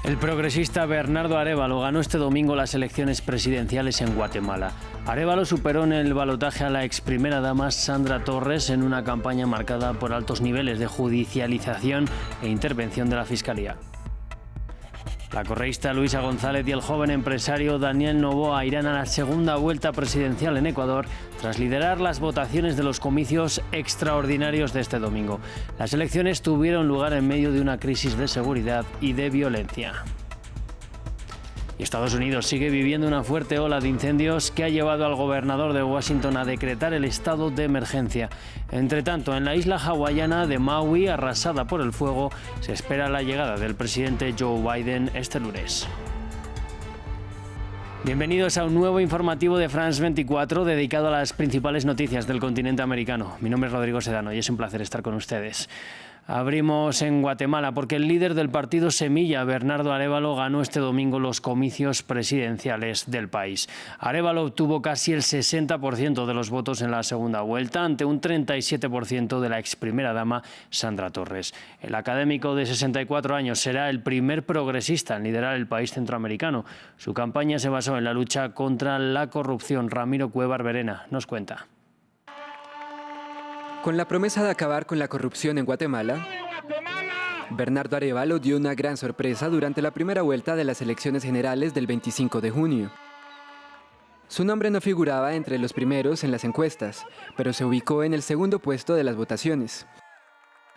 El progresista Bernardo Arévalo ganó este domingo las elecciones presidenciales en Guatemala. Arévalo superó en el balotaje a la ex primera dama Sandra Torres en una campaña marcada por altos niveles de judicialización e intervención de la Fiscalía. La correísta Luisa González y el joven empresario Daniel Noboa irán a la segunda vuelta presidencial en Ecuador tras liderar las votaciones de los comicios extraordinarios de este domingo. Las elecciones tuvieron lugar en medio de una crisis de seguridad y de violencia. Y Estados Unidos sigue viviendo una fuerte ola de incendios que ha llevado al gobernador de Washington a decretar el estado de emergencia. Entre tanto, en la isla hawaiana de Maui, arrasada por el fuego, se espera la llegada del presidente Joe Biden este lunes. Bienvenidos a un nuevo informativo de France 24 dedicado a las principales noticias del continente americano. Mi nombre es Rodrigo Sedano y es un placer estar con ustedes. Abrimos en Guatemala porque el líder del partido Semilla, Bernardo Arévalo, ganó este domingo los comicios presidenciales del país. Arévalo obtuvo casi el 60% de los votos en la segunda vuelta ante un 37% de la ex primera dama Sandra Torres. El académico de 64 años será el primer progresista en liderar el país centroamericano. Su campaña se basó en la lucha contra la corrupción. Ramiro Cuevar Verena nos cuenta. Con la promesa de acabar con la corrupción en Guatemala, Bernardo Arévalo dio una gran sorpresa durante la primera vuelta de las elecciones generales del 25 de junio. Su nombre no figuraba entre los primeros en las encuestas, pero se ubicó en el segundo puesto de las votaciones.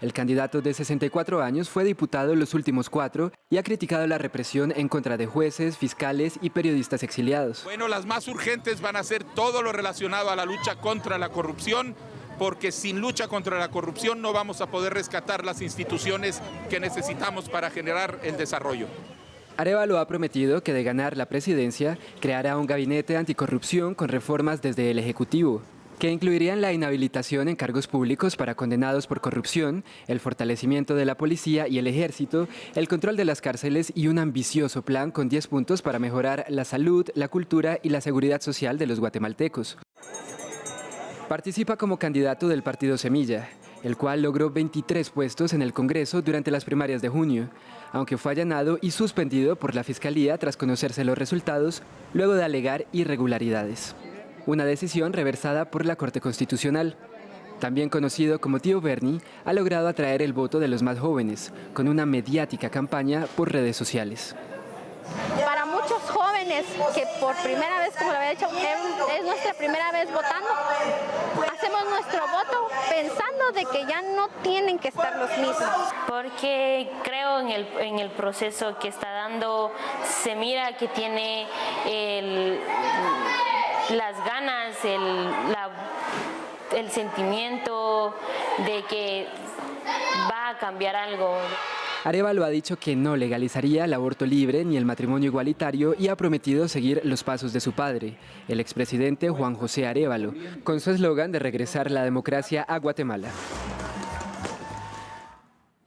El candidato de 64 años fue diputado los últimos 4 y ha criticado la represión en contra de jueces, fiscales y periodistas exiliados. Bueno, las más urgentes van a ser todo lo relacionado a la lucha contra la corrupción, porque sin lucha contra la corrupción no vamos a poder rescatar las instituciones que necesitamos para generar el desarrollo. Arévalo ha prometido que de ganar la presidencia, creará un gabinete anticorrupción con reformas desde el Ejecutivo, que incluirían la inhabilitación en cargos públicos para condenados por corrupción, el fortalecimiento de la policía y el ejército, el control de las cárceles y un ambicioso plan con 10 puntos para mejorar la salud, la cultura y la seguridad social de los guatemaltecos. Participa como candidato del partido Semilla, el cual logró 23 puestos en el Congreso durante las primarias de junio, aunque fue allanado y suspendido por la Fiscalía tras conocerse los resultados, luego de alegar irregularidades. Una decisión reversada por la Corte Constitucional. También conocido como Tío Bernie, ha logrado atraer el voto de los más jóvenes, con una mediática campaña por redes sociales. Para muchos jóvenes que por primera vez, como lo había dicho, es nuestra primera vez votando, hacemos nuestro voto pensando de que ya no tienen que estar los mismos. Porque creo en el proceso que está dando, se mira que tiene las ganas, el sentimiento de que va a cambiar algo. Arévalo ha dicho que no legalizaría el aborto libre ni el matrimonio igualitario y ha prometido seguir los pasos de su padre, el expresidente Juan José Arévalo, con su eslogan de regresar la democracia a Guatemala.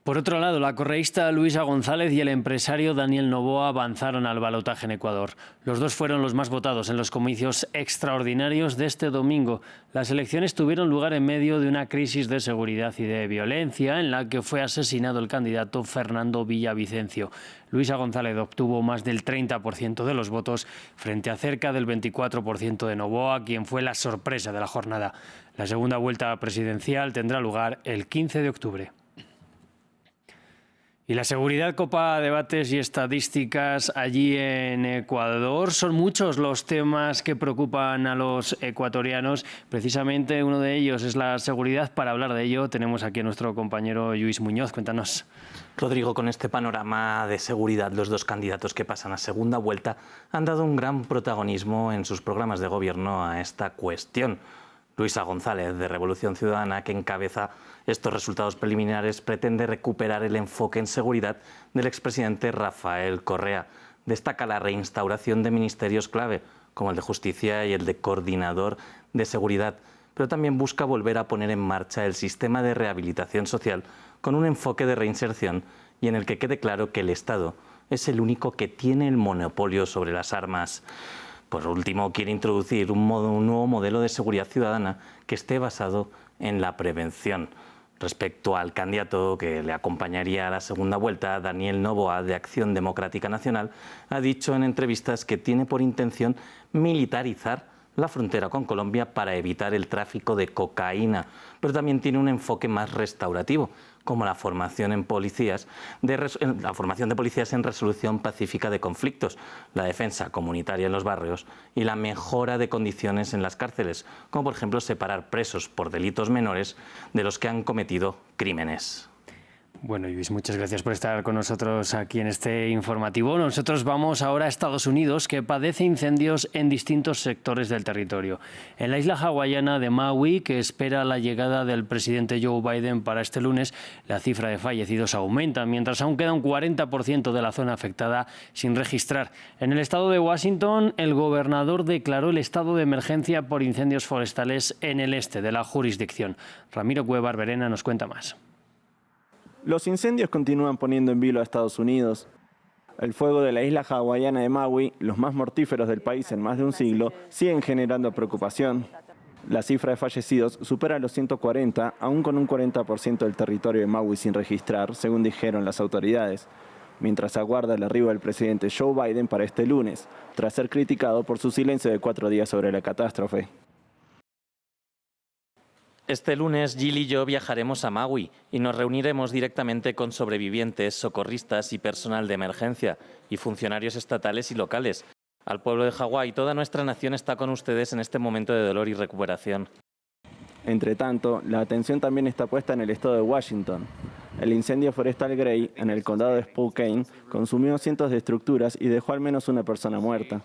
Por otro lado, la correísta Luisa González y el empresario Daniel Noboa avanzaron al balotaje en Ecuador. Los dos fueron los más votados en los comicios extraordinarios de este domingo. Las elecciones tuvieron lugar en medio de una crisis de seguridad y de violencia en la que fue asesinado el candidato Fernando Villavicencio. Luisa González obtuvo más del 30% de los votos frente a cerca del 24% de Noboa, quien fue la sorpresa de la jornada. La segunda vuelta presidencial tendrá lugar el 15 de octubre. Y la seguridad copa debates y estadísticas allí en Ecuador. Son muchos los temas que preocupan a los ecuatorianos. Precisamente uno de ellos es la seguridad. Para hablar de ello tenemos aquí a nuestro compañero Lluís Muñoz. Cuéntanos. Rodrigo, con este panorama de seguridad, los dos candidatos que pasan a segunda vuelta han dado un gran protagonismo en sus programas de gobierno a esta cuestión. Luisa González, de Revolución Ciudadana, que encabeza estos resultados preliminares, pretende recuperar el enfoque en seguridad del expresidente Rafael Correa. Destaca la reinstauración de ministerios clave, como el de Justicia y el de Coordinador de Seguridad, pero también busca volver a poner en marcha el sistema de rehabilitación social con un enfoque de reinserción y en el que quede claro que el Estado es el único que tiene el monopolio sobre las armas. Por último, quiere introducir un nuevo modelo de seguridad ciudadana que esté basado en la prevención. Respecto al candidato que le acompañaría a la segunda vuelta, Daniel Noboa, de Acción Democrática Nacional, ha dicho en entrevistas que tiene por intención militarizar la frontera con Colombia para evitar el tráfico de cocaína, pero también tiene un enfoque más restaurativo, como la formación de policías en resolución pacífica de conflictos, la defensa comunitaria en los barrios y la mejora de condiciones en las cárceles, como por ejemplo separar presos por delitos menores de los que han cometido crímenes. Bueno, Luis, muchas gracias por estar con nosotros aquí en este informativo. Nosotros vamos ahora a Estados Unidos, que padece incendios en distintos sectores del territorio. En la isla hawaiana de Maui, que espera la llegada del presidente Joe Biden para este lunes, la cifra de fallecidos aumenta, mientras aún queda un 40% de la zona afectada sin registrar. En el estado de Washington, el gobernador declaró el estado de emergencia por incendios forestales en el este de la jurisdicción. Ramiro Cueva Barberena nos cuenta más. Los incendios continúan poniendo en vilo a Estados Unidos. El fuego de la isla hawaiana de Maui, los más mortíferos del país en más de un siglo, siguen generando preocupación. La cifra de fallecidos supera los 140, aún con un 40% del territorio de Maui sin registrar, según dijeron las autoridades, mientras aguarda el arribo del presidente Joe Biden para este lunes, tras ser criticado por su silencio de 4 días sobre la catástrofe. Este lunes, Jill y yo viajaremos a Maui y nos reuniremos directamente con sobrevivientes, socorristas y personal de emergencia y funcionarios estatales y locales. Al pueblo de Hawái, toda nuestra nación está con ustedes en este momento de dolor y recuperación. Entre tanto, la atención también está puesta en el estado de Washington. El incendio forestal Gray, en el condado de Spokane, consumió cientos de estructuras y dejó al menos una persona muerta.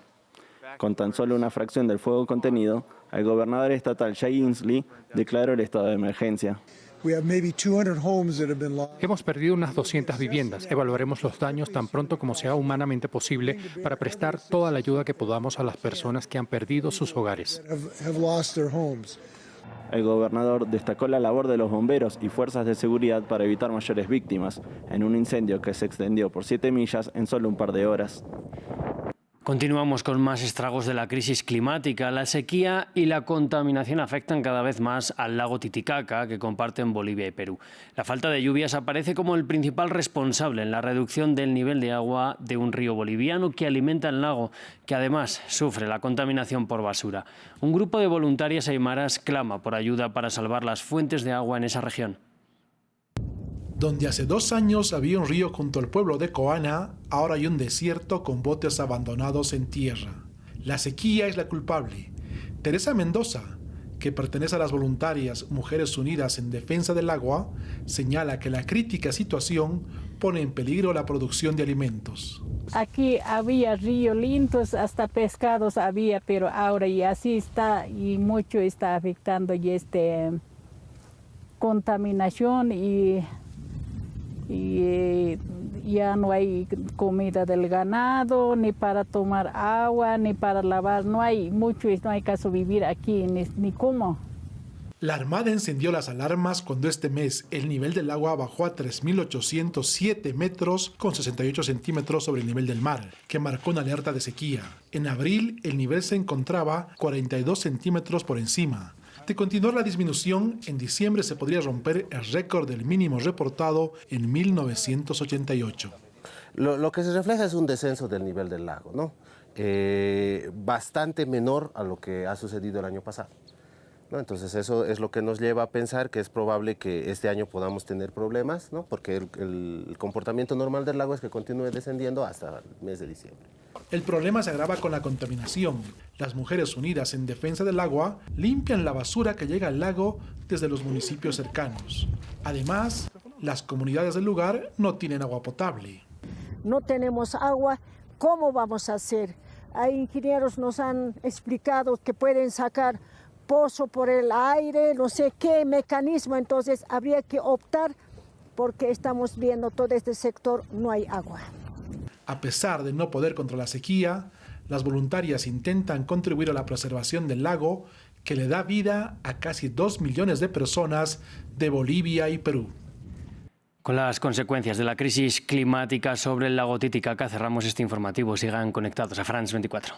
Con tan solo una fracción del fuego contenido, el gobernador estatal Jay Inslee declaró el estado de emergencia. Hemos perdido unas 200 viviendas. Evaluaremos los daños tan pronto como sea humanamente posible para prestar toda la ayuda que podamos a las personas que han perdido sus hogares. El gobernador destacó la labor de los bomberos y fuerzas de seguridad para evitar mayores víctimas, en un incendio que se extendió por 7 millas en solo un par de horas. Continuamos con más estragos de la crisis climática. La sequía y la contaminación afectan cada vez más al lago Titicaca, que comparten Bolivia y Perú. La falta de lluvias aparece como el principal responsable en la reducción del nivel de agua de un río boliviano que alimenta el lago, que además sufre la contaminación por basura. Un grupo de voluntarias aymaras clama por ayuda para salvar las fuentes de agua en esa región. Donde hace 2 años había un río junto al pueblo de Coana, ahora hay un desierto con botes abandonados en tierra. La sequía es la culpable. Teresa Mendoza, que pertenece a las voluntarias Mujeres Unidas en Defensa del Agua, señala que la crítica situación pone en peligro la producción de alimentos. Aquí había ríos lindos, hasta pescados había, pero ahora y así está, y mucho está afectando y contaminación y ya no hay comida del ganado, ni para tomar agua, ni para lavar, no hay caso vivir aquí, ni cómo. La Armada encendió las alarmas cuando este mes el nivel del agua bajó a 3.807 metros con 68 centímetros sobre el nivel del mar, que marcó una alerta de sequía. En abril el nivel se encontraba 42 centímetros por encima. De continuar la disminución, en diciembre se podría romper el récord del mínimo reportado en 1988. Lo que se refleja es un descenso del nivel del lago, ¿no? Bastante menor a lo que ha sucedido el año pasado, ¿no? Entonces eso es lo que nos lleva a pensar que es probable que este año podamos tener problemas, ¿no? Porque el comportamiento normal del lago es que continúe descendiendo hasta el mes de diciembre. El problema se agrava con la contaminación. Las Mujeres Unidas en Defensa del Agua limpian la basura que llega al lago desde los municipios cercanos. Además, las comunidades del lugar no tienen agua potable. No tenemos agua, ¿cómo vamos a hacer? Hay ingenieros nos han explicado que pueden sacar pozo por el aire, no sé qué mecanismo, entonces habría que optar porque estamos viendo todo este sector, no hay agua. A pesar de no poder contra la sequía, las voluntarias intentan contribuir a la preservación del lago que le da vida a casi 2 millones de personas de Bolivia y Perú. Con las consecuencias de la crisis climática sobre el lago Titicaca cerramos este informativo. Sigan conectados a France 24.